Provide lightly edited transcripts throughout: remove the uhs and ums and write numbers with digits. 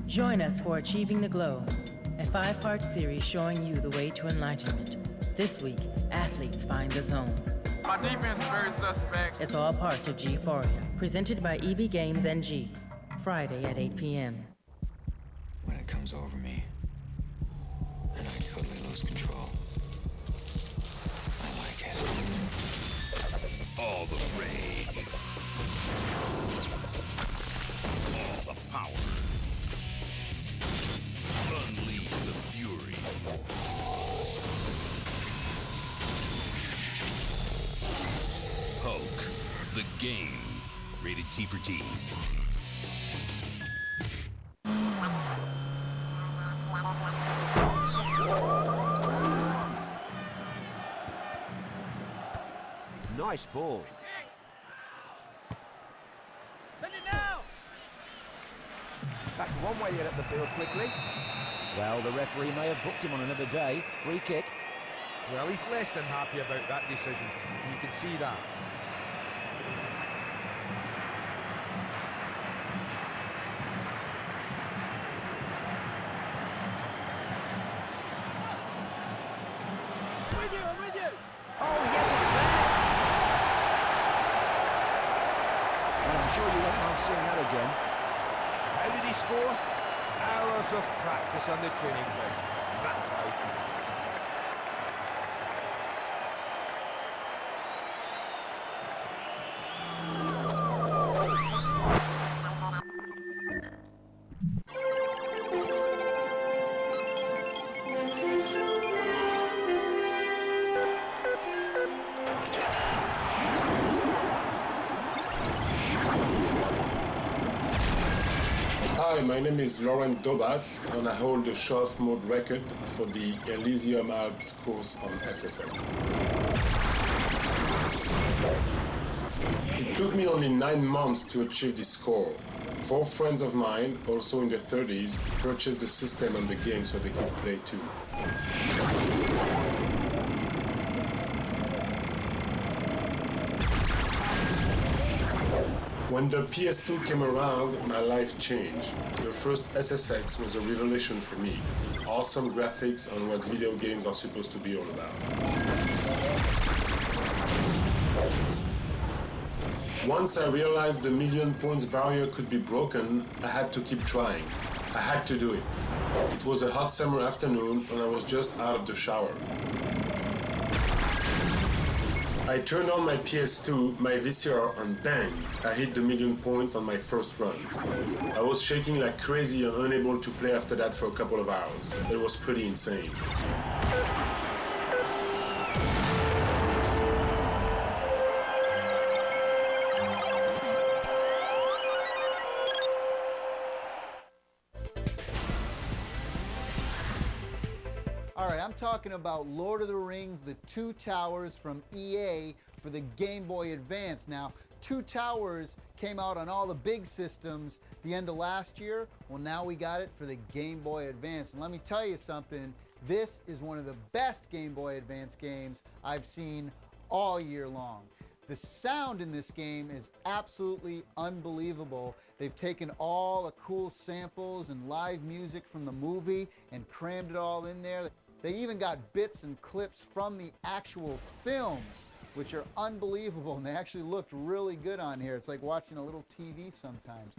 Join us for Achieving the Glow, a 5-part series showing you the way to enlightenment. This week, athletes find the zone. My defense is very suspect. It's all part of G-Phoria, presented by EB Games and G, Friday at 8 p.m. When it comes over me, and I totally lose control, I like it. All the rage. All the power. Unleash the fury. Hulk, the game. Rated T for T. Nice ball. Send it now! That's one way to get up the field quickly. Well, the referee may have booked him on another day. Free kick. Well, he's less than happy about that decision. You can see that. I'm with you! Oh, yes, it's there! Well, I'm sure you won't mind seeing that again. How did he score? Hours of practice on the training ground. That's how. Hi, my name is Laurent Dobas, and I hold the show-off mode record for the Elysium Alps course on SSX. It took me only 9 months to achieve this score. 4 friends of mine, also in their 30s, purchased the system and the game so they could play too. When the PS2 came around, my life changed. The first SSX was a revelation for me. Awesome graphics and what video games are supposed to be all about. Once I realized the million points barrier could be broken, I had to keep trying. I had to do it. It was a hot summer afternoon and I was just out of the shower. I turned on my PS2, my VCR, and bang, I hit the million points on my first run. I was shaking like crazy and unable to play after that for a couple of hours. It was pretty insane. All right, I'm talking about Lord of the Rings, The Two Towers from EA for the Game Boy Advance. Now, Two Towers came out on all the big systems the end of last year. Well, now we got it for the Game Boy Advance. And let me tell you something, this is one of the best Game Boy Advance games I've seen all year long. The sound in this game is absolutely unbelievable. They've taken all the cool samples and live music from the movie and crammed it all in there. They even got bits and clips from the actual films, which are unbelievable, and they actually looked really good on here. It's like watching a little TV sometimes.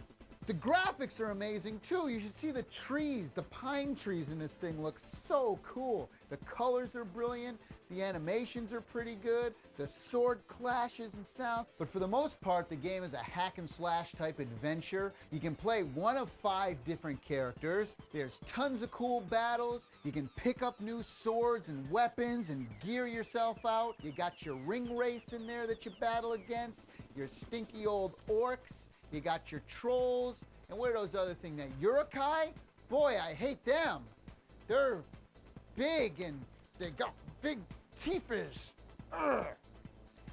The graphics are amazing too. You should see the trees, the pine trees in this thing look so cool. The colors are brilliant, the animations are pretty good, the sword clashes and sound. But for the most part, the game is a hack and slash type adventure. You can play one of 5 different characters. There's tons of cool battles. You can pick up new swords and weapons and gear yourself out. You got your ring race in there that you battle against, your stinky old orcs. You got your trolls, and what are those other things? That Urukai? Boy, I hate them. They're big and they got big teethers. Ugh.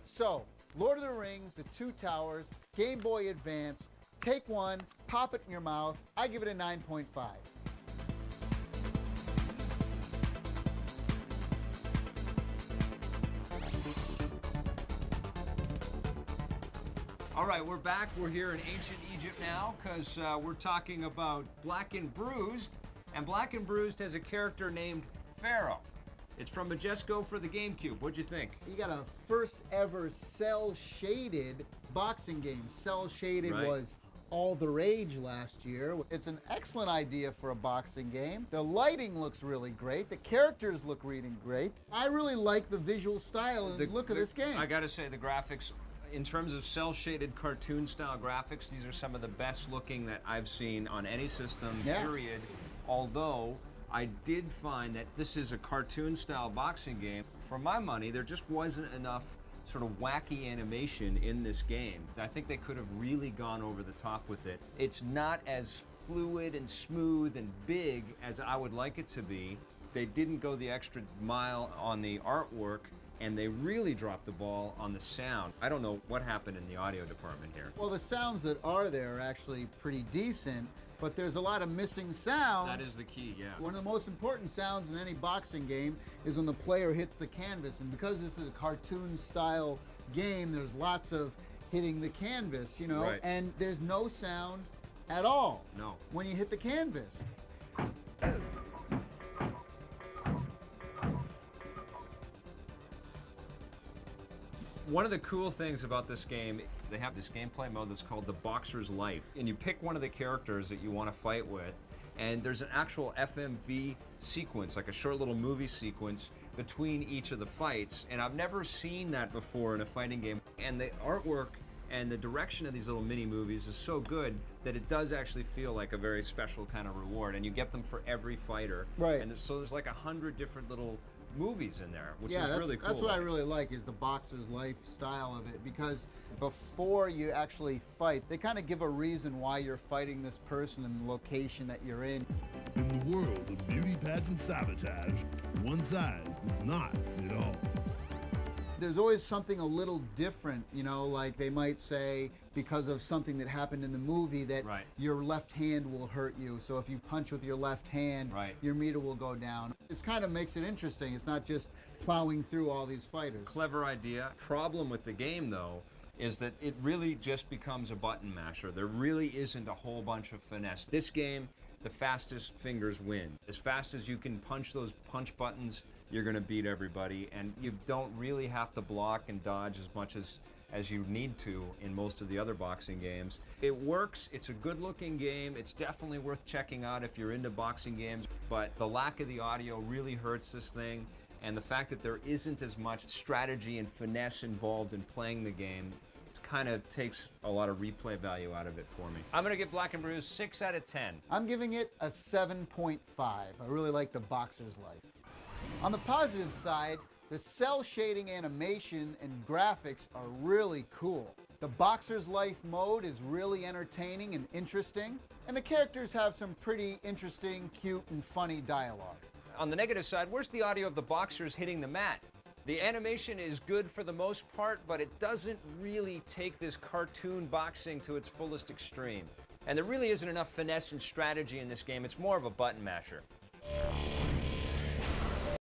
So, Lord of the Rings, The Two Towers, Game Boy Advance, take one, pop it in your mouth. I give it a 9.5. All right, we're back. We're here in ancient Egypt now because we're talking about Black and Bruised. And Black and Bruised has a character named Pharaoh. It's from Majesco for the GameCube. What'd you think? You got a first ever cell-shaded boxing game. Cell-shaded was all the rage last year. It's an excellent idea for a boxing game. The lighting looks really great. The characters look really great. I really like the visual style and look of this game. I gotta say, the graphics, in terms of cell-shaded cartoon-style graphics, these are some of the best looking that I've seen on any system, period. Although, I did find that this is a cartoon-style boxing game. For my money, there just wasn't enough sort of wacky animation in this game. I think they could have really gone over the top with it. It's not as fluid and smooth and big as I would like it to be. They didn't go the extra mile on the artwork, and they really dropped the ball on the sound. I don't know what happened in the audio department here. Well, the sounds that are there are actually pretty decent, but there's a lot of missing sounds. That is the key, yeah. One of the most important sounds in any boxing game is when the player hits the canvas, and because this is a cartoon-style game, there's lots of hitting the canvas, you know, and there's no sound at all when you hit the canvas. One of the cool things about this game, they have this gameplay mode that's called the Boxer's Life. And you pick one of the characters that you want to fight with, and there's an actual FMV sequence, like a short little movie sequence between each of the fights. And I've never seen that before in a fighting game. And the artwork and the direction of these little mini movies is so good that it does actually feel like a very special kind of reward. And you get them for every fighter. Right. And so there's like 100 different little movies in there, which is really cool. That's what I really like, is the boxer's life style of it, because before you actually fight, they kind of give a reason why you're fighting this person and the location that you're in. In the world of beauty pageant sabotage, one size does not fit all. There's always something a little different, you know, like they might say because of something that happened in the movie that your left hand will hurt you. So if you punch with your left hand, your meter will go down. It kind of makes it interesting. It's not just plowing through all these fighters. Clever idea. Problem with the game, though, is that it really just becomes a button masher. There really isn't a whole bunch of finesse. This game, the fastest fingers win. As fast as you can punch those punch buttons, you're going to beat everybody, and you don't really have to block and dodge as much as you need to in most of the other boxing games. It works. It's a good-looking game. It's definitely worth checking out if you're into boxing games, but the lack of the audio really hurts this thing, and the fact that there isn't as much strategy and finesse involved in playing the game kind of takes a lot of replay value out of it for me. I'm going to give Black and Bruised 6 out of 10. I'm giving it a 7.5. I really like the boxer's life. On the positive side, the cell shading animation and graphics are really cool. The Boxer's Life mode is really entertaining and interesting, and the characters have some pretty interesting, cute, and funny dialogue. On the negative side, where's the audio of the boxers hitting the mat? The animation is good for the most part, but it doesn't really take this cartoon boxing to its fullest extreme. And there really isn't enough finesse and strategy in this game. It's more of a button masher.